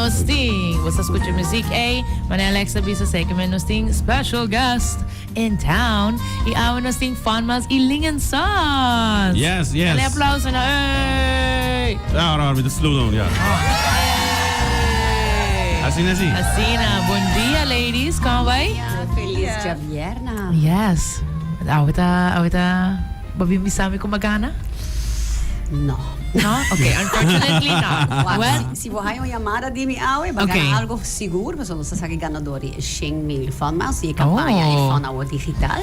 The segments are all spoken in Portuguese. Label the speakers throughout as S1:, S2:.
S1: nos ting. Você escuta music A, Manela Alexa Bisa segment nos ting special guest in town. E awan nos ting Fonmas e Lingen Sons.
S2: Yes.
S1: Alle applauso na. Hey!
S2: Ja, with the slow down, ja. Assim.
S1: Asina, bom dia ladies. Como vai?
S3: Feliz Javierna.
S1: Yes. Awita babibisami ko magana?
S3: No.
S1: No? Okay, unfortunately not. Well,
S3: Se você uma chamada de me awe, vai
S1: Okay.
S3: ganhar algo seguro, mas você sabe que ganador é 100.000 Fonmas e a campanha é Fonma digital.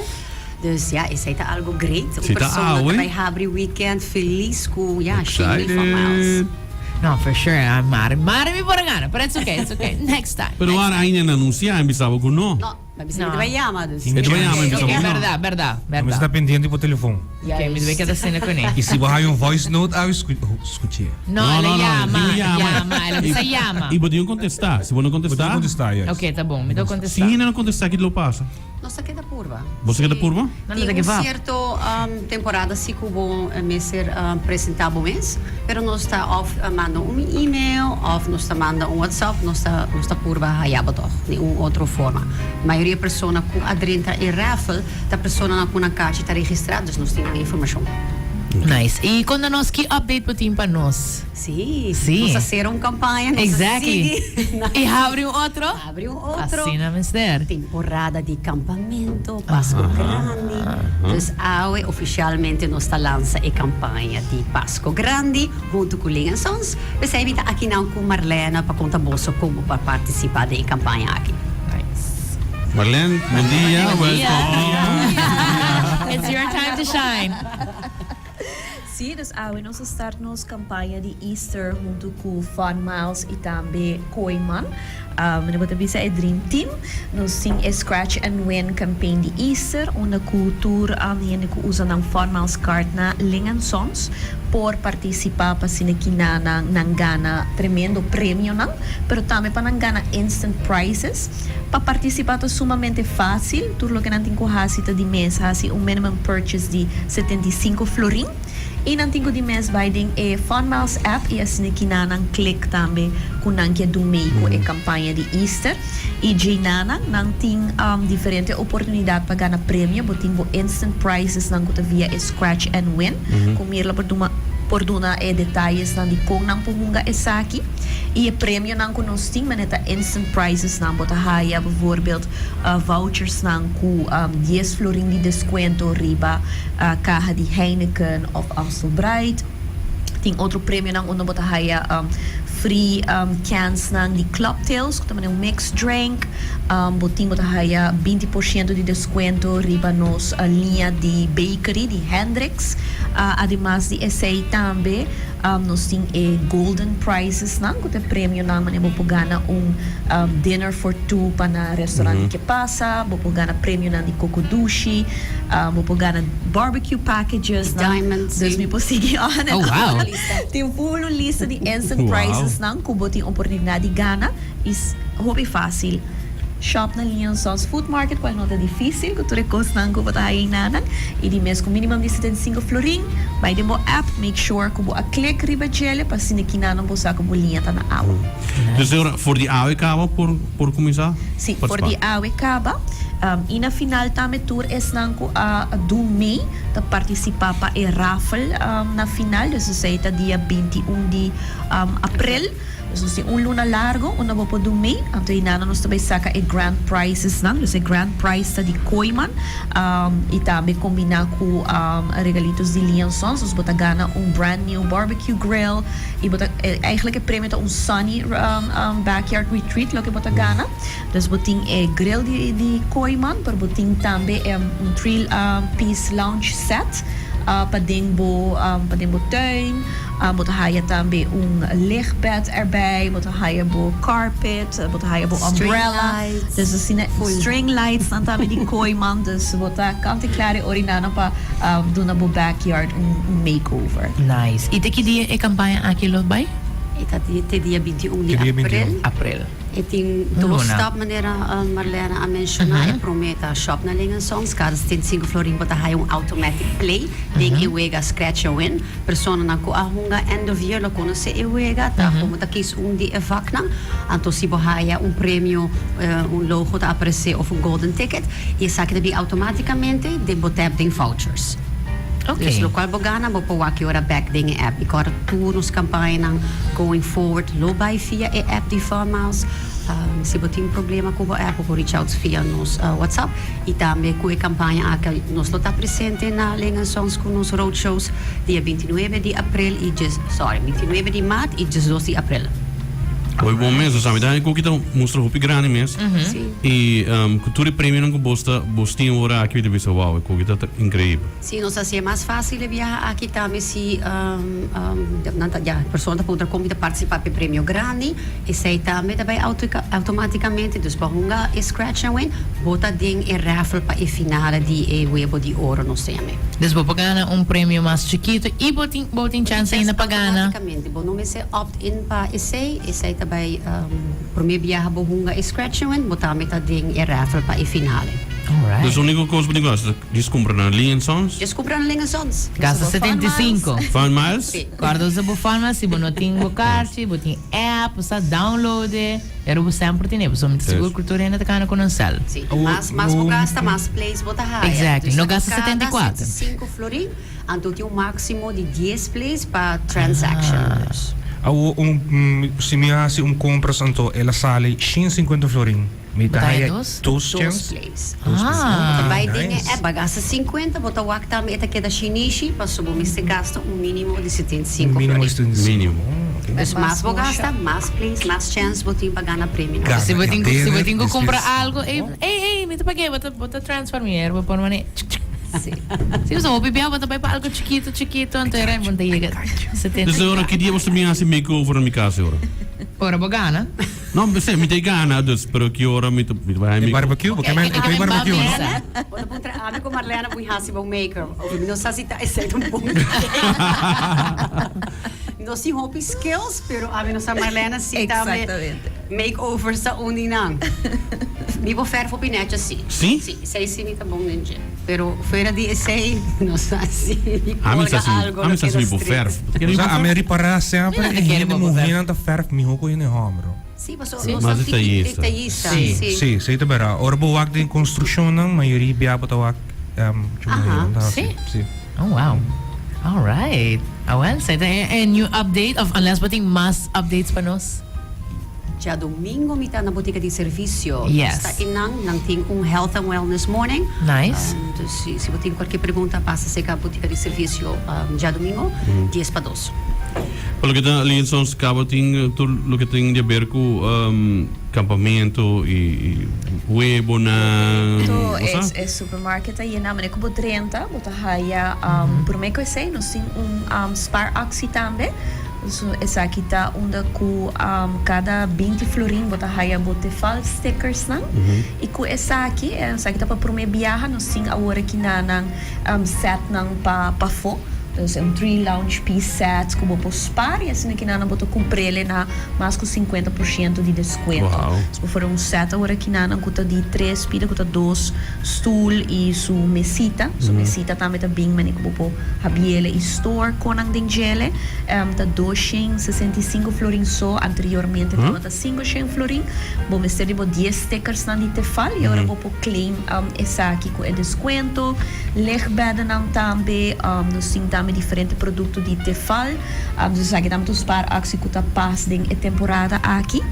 S3: Dus ja, is het algo great. Een
S2: Zit er
S3: persoon
S2: ouwe?
S3: dat bij Habri Weekend feliz com 100.000 Fonmas.
S1: no, for sure. Mare mi porangana, but it's okay. Next time.
S2: Pero agora ainda não anunciar, pensava que não.
S3: No, maar misschien
S1: No.
S3: no. Vai dus.
S2: E também há, mas
S1: Okay,
S2: pensava
S1: verdade.
S4: Mas está pendente por telefone.
S1: Okay, me deve que cena con
S4: E se você um voice note, escute.
S1: No, ela llama. Ela precisa llama.
S2: E podiam contestar. Se você não
S4: Vou
S2: contestar,
S4: contestar, yes.
S1: Ok, tá bom. Me dou
S2: se
S1: contestar.
S2: ainda não contestar, que lo passa.
S3: Nossa, queda purva.
S2: Você quer da curva?
S1: Não,
S3: Tem
S1: não, give up.
S3: certo temporada se cubo me ser apresentável mês, pero nós está off manda e-mail, off nós está manda WhatsApp, nós está purva hayaba toch, de outra forma. A maioria persona com adrenta e raffle, da persona com na caixa está registrada, nós temos informação.
S1: Nice. E quando nós que update po team pa nós?
S3: Sim.
S1: Sim.
S3: Nós ser campanha, nós
S1: Exactly.
S3: sigue.
S1: E abre outro?
S3: Abre outro.
S1: Assim na mister.
S3: Temporada de campamento, Pasco Grande. Dus AUE oficialmente nós está lança a campanha de Pasco Grande junto com Lingen Sons. Você evita aqui não com Marlena para contar bolso como para participar da campanha aqui.
S1: Nice.
S2: Marlene, bom dia.
S1: It's your time to shine.
S5: Sim, dus nós start nos campanha de Easter junto com Fun Miles e também Koiman. Nós bisa é Dream Team. Nós temos a Scratch and Win campaign de Easter, onde cultura que usa ng Fun Miles card na Lingen Sons por participar para sinakina ng gana tremendo prêmio nang, pero também para nang gana instant prizes. Para participar é sumamente fácil, tudo que natin ko hasita de mês, hasi minimum purchase de 75 florin. E não tenho de mês binding e Fun Miles app e assim que nanang click também com nanke do meio com a campanha de Easter e de nanang nang ting diferente oportunidade para ganhar prêmio, botin bo instant prizes nang kuta via Scratch and Win, com mirla por duna e detalhes nang di kong nang pumunga esaki e prêmio nang kunos ting maneta instant prizes nang bota haya bijvoorbeeld vouchers nang ku 10 florin de descuento riba caja de Heineken of Amstel Bright. Tem outro prêmio nang uno bota haya free cans nang de cocktails, que também é mixed drink. Botim bota haya 20% de descuento riba nos linha de bakery de Hendrix. Además de esse também nós temos golden prizes nang que prêmio nang mane bo gana dinner for two para na restaurante que passa, bo gana prêmio nang de kokodushi, bo gana barbecue packages
S3: Diamonds.
S5: Dus me posigi on and
S1: Oh, wow.
S5: on. Tem full lista de instant prizes nang kubo tem oportunidade de gana is hobby fácil. Shop na Lingen Sons Food Market, qual não é difícil, que tu recursos não cuba tá aí nada, e de mês com mínimo de 75 florin, vai de mo app, make sure que a click riba gele, para se que não bosa que bolinha tá na aula.
S2: Dus voor die AOE acaba por começar?
S5: Sim, por die awe acaba. E na final também tour é nanco a do mei de participar para a raffle na final, dus sei tá dia 21 de abril. Dus luna largo, una bo do mei, anto inana nos também saca e grand prizes nang, dus grand prize de Koiman, e também combinar com regalitos de Lingen Sons, dus bota gana brand new barbecue grill, e bota eigenlijk prêmio tá sunny backyard retreat, lo que bota gana, dus boting grill de Koiman, pero boting também 3 piece lounge set, padingbo tuin, moet haya também lichtbed erbij, moet haya bo carpet, moet haya bo umbrella, dus assim string lights dan também de Koiman, dus moet kant klare orinana pa doen na bo backyard makeover.
S1: Nice. E te que dia é campanha aqui lo bay?
S3: Ita te dia 21 de
S4: Dia 21.
S3: April.
S1: April.
S3: E tem
S1: Luna.
S3: dois stop maneira Marlena a mencionar e prometa shop na linha songs caso tem 5 florin bota hai automatic play ding iwega scratch a win persona na ko ahunga end of year lo conhece iwega ta como ta kis di evakna anto si bohaya prêmio logo ta aparecer of golden ticket e saque de automaticamente de botar ding vouchers.
S1: Okay.
S3: Dus lokaal bogana mo po waki ora back ding app. Ikora tu nos campaign ng going forward lobay via e app di farmers. Se botin problema com a app po reach out via nos WhatsApp. E também com a campanha que nos lo tá presente na linha songs com nos roadshows dia 29 de abril e 29 de maio e 12 de abril.
S2: Foi bom mesmo, sabe? Daí que kita mostra o grande mesmo.
S3: Sim.
S2: E cultura prêmio não gosta, bostinho ora aqui de vista uau, que kita incrível.
S3: Sim, nos assim é mais fácil de viajar aqui também se a pessoa pode como participar do prêmio grande e sei também automaticamente dos para e scratch and win bota ding e raffle para a finale de web de ouro nos teme.
S1: Dus vou pagar prêmio mais chiquito e botin chance ainda pagana.
S3: Automaticamente, bom não se opt-in para esse também primeiro viajar bohunga e scratch and win bota meta ding e raffle para a finale.
S1: Alright.
S2: Dus a única coisa que eu gosto de comprar na linha sons.
S3: Descobrir na linha sons.
S1: Gasta 75.
S2: Van Miles.
S1: Guarda usa bo forma se bo não tem bo carte, bo tem app, você download, era bo sempre tem, bo somente seguro cultura ainda tá cana com um cell.
S3: Sim, mas o gasta mais plays bota high.
S1: Exactly, não gasta 74.
S3: 5 florin, então tem máximo de 10 plays para transactions.
S4: Se me hace compras então ela sale 150 florin. Me dá
S1: Botei
S4: dois
S3: Dos
S4: chances.
S3: plays.
S1: Ah,
S3: Vai
S4: nice.
S3: dinhe gasta 50, bota o acta meta que da chinichi, para subir se gasta mínimo de 75
S4: Mínimo
S3: florin.
S2: Mínimo.
S3: Mas mais vou gastar, mais plays, mais chance, botar para ganhar prêmio.
S4: Gasta.
S1: se botin
S4: This
S1: comprar
S4: is-
S1: algo, ei, me te paguei, bota transfer me, vou pôr mané. Se você vai beber, bota para algo chiquito, então era bom ter chega 70.
S2: Dus ora que dia você me hace makeover na minha casa ora?
S1: Ora bogana.
S2: Não, você me tem gana, dus pero que ora me vai me.
S4: Barbecue, porque
S1: Okay,
S4: tem barbecue.
S1: mesa.
S3: Bota para trás, com Marlena, com o maker. Não sei se tá certo bom. Não sei hobby skills, pero a menos a Marlena se tá makeover sa uninang. Mi vou fer pinete assim.
S2: Sim?
S3: Sim, sei se me tá bom ninja. Pero fora de sei, não sei se
S2: A mim se me bofer.
S4: A me reparar sempre
S1: Não,
S4: e
S1: não quero
S4: ainda
S1: bobo
S4: morrendo da ferf me rouco in hombro.
S3: Sim, mas
S2: Mas detallista.
S4: Sim, sei te berá. Ora bo wak de construção não, maioria biaba ta wak
S1: sim. Oh, wow. All right. Well, so a new update of unless botin mas updates para nós.
S3: Já domingo me tá na botica de serviço.
S1: Yes.
S3: Está inang nang ting health and wellness morning.
S1: Nice.
S3: Então, se você tem qualquer pergunta, passa a a botica de serviço já domingo, 10 para 2.
S2: Pelo que tá linha sons acaba tem tudo que tem de ver com campamento e web na.
S5: Ito é supermarket aí na maneira como 30, bota haya por meio que sei, nós tem spar oxy também. So essa aqui tá onde com cada 20 florin bota haya bote false stickers não. E com essa aqui tá para prometer viajar nós tem agora aqui na set não para fo. Dus 3 lounge piece sets como por spar e assim aqui na botou comprar ele na mais com 50% de desconto.
S2: Wow.
S5: Se for set agora aqui na custa de 3 pila custa 2 stool e su mesita. Su mesita também tá bem mas como por habiele e store com ang dingele tá 265 florin só anteriormente tá 500 florin. Bom mestre de 10 stickers na de tefal e agora vou claim essa aqui com desconto. Legbedden não também nos sim diferente produto de tefal. Dus aqui estamos para acción que está passando a temporada aqui.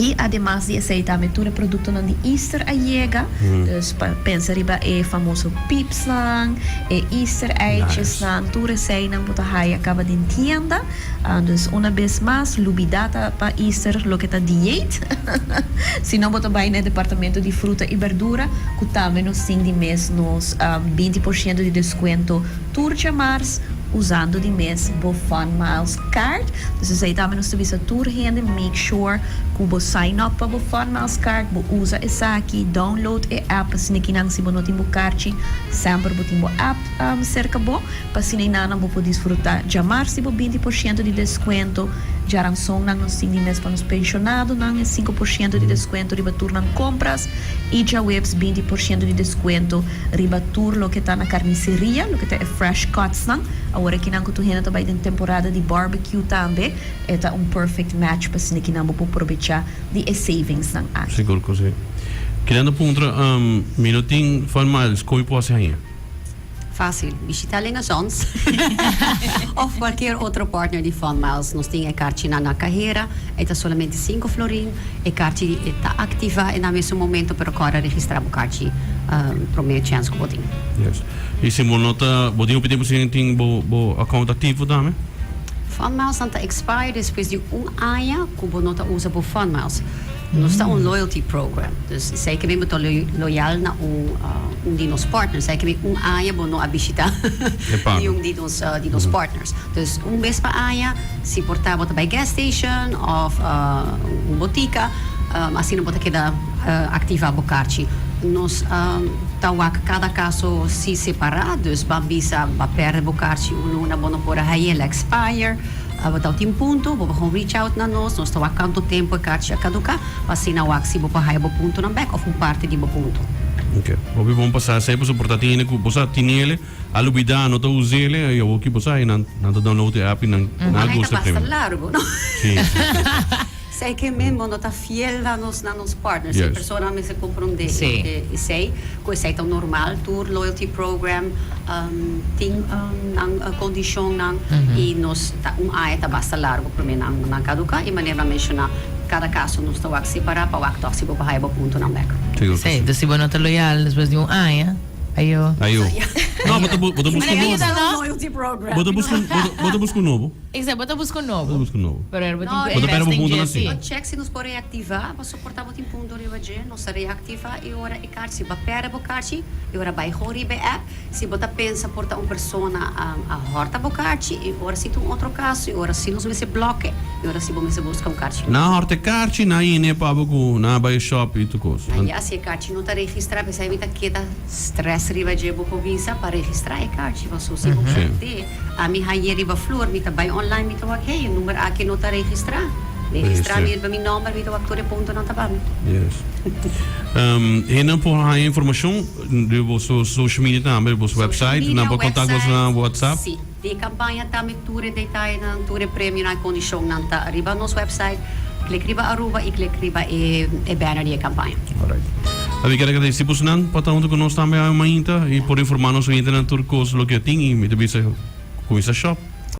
S5: E además de esse também todo produto de Easter a chega. Dus pensa riba é famoso pips lang, é Easter eggs lang, tudo esse não pode aí acaba de tienda. Dus uma vez mais lubidata para Easter lo que está diet. Se não botar bem no departamento de fruta e verdura, que também nos tem de mês nos 20% de desconto turcha mars, usando de mês bo Fun Miles card. Então aí também nós temos a tour rende, make sure que bo sign up para bo Fun Miles card, bo usa essa aqui, download a app, assim que não se bo não tem bo card, sempre bo tem bo app cerca bo, para assim não bo poder desfrutar, jamar se bo 20% de desconto, jarang song nang nos tem de mês para nos pensionados, nang 5% de desconto riba tour nang compras, e já webs 20% de desconto riba tour lo que tá na carniceria, lo que tá é fresh cuts nang, agora que nang kutu hena também tem temporada de barbecue também, é perfect match para assim que não bo aproveitar de savings nang aqui.
S2: Seguro que sim. Querendo puntra, minutinho, Fun Miles, como pode ser?
S3: Fácil, visita Lingasons ou qualquer outro partner de Fun Miles. Nós temos a cartinha na carreira, está somente 5 florim, a cartinha está ativa e no mesmo momento para agora registrar o cartinha para o meu chance que eu tenho.
S2: Yes. E se você nota, você tem pedir para tem bo account ativo também?
S3: Fun Miles está expire depois de ano que você nota usa o Fun Miles. Nós temos um loyalty program. Dus sei que mesmo estou loyal na de nos partners. Sei que mesmo ano vou não visitar nenhum de nos partners. Dus mês para ano, se portar para gas station ou botica, assim não pode quedar ativar o cartão. Nós cada caso se separados, bambisa perder o cartão, não bono por aí ele expire. Botau tim punto, vamos reach out na nós estamos a quanto tempo a carta caduca, assim na wax se para raio ponto na back ou parte de ponto.
S2: Ok. Vamos passar sempre o portátil que você tem ele, a lubida não tá usando ele, eu vou que você aí não download a app não gosta
S3: primeiro. Basta largo, não?
S2: Sim.
S3: Sei que mesmo não está fiel a nos partners,
S2: yes.
S3: A pessoa não se compreende.
S1: Sim.
S3: Sei que é tão normal, tour loyalty program, tem a condição e nós tá basta largo para mim na caduca e maneira mencionar cada caso nós está a separar para o acto se para raio ponto na back.
S1: Sim, então se você não está loyal depois de ano, aí eu.
S2: Não, bota buscar novo.
S3: Loyalty program.
S2: Bota buscar novo.
S1: Exato, bota buscar
S2: Bota
S1: novo.
S2: buscar novo.
S1: Pero
S3: Bota
S2: pera um ponto assim.
S3: O check se nos pode reativar, para suportar o tempo do rivaje, nós reativa e ora e card se pera o card e ora vai horibe app, se bota pensa portar uma pessoa a horta o card e ora se tu outro caso e ora se nos se bloque e ora se vamos buscar card.
S2: Na horta card na ine para o na buy shop e tu coisa.
S3: Aí se a card não está registrada, você evita que dá stress rivaje bo visa para registrar a card, você se compreende. A mi hayeri ba flor mi tabay online mi tawag hey yung numero akin no ta registra registra mi ba mi number mi tawag tore ponto na tabam
S2: Yes. Hena por a informação de vosso social media também, vosso website, na contato vosso na WhatsApp.
S3: Sim, de campanha também ture detalhe na ture prêmio na condição na ta arriba nos website click riba aruba e click riba e banner de campanha.
S2: Alright. Abi quero agradecer por sinal, para onde que nós também amanhã e por informar-nos sobre o internet turcos lo que tem e me deve ser com essa shop.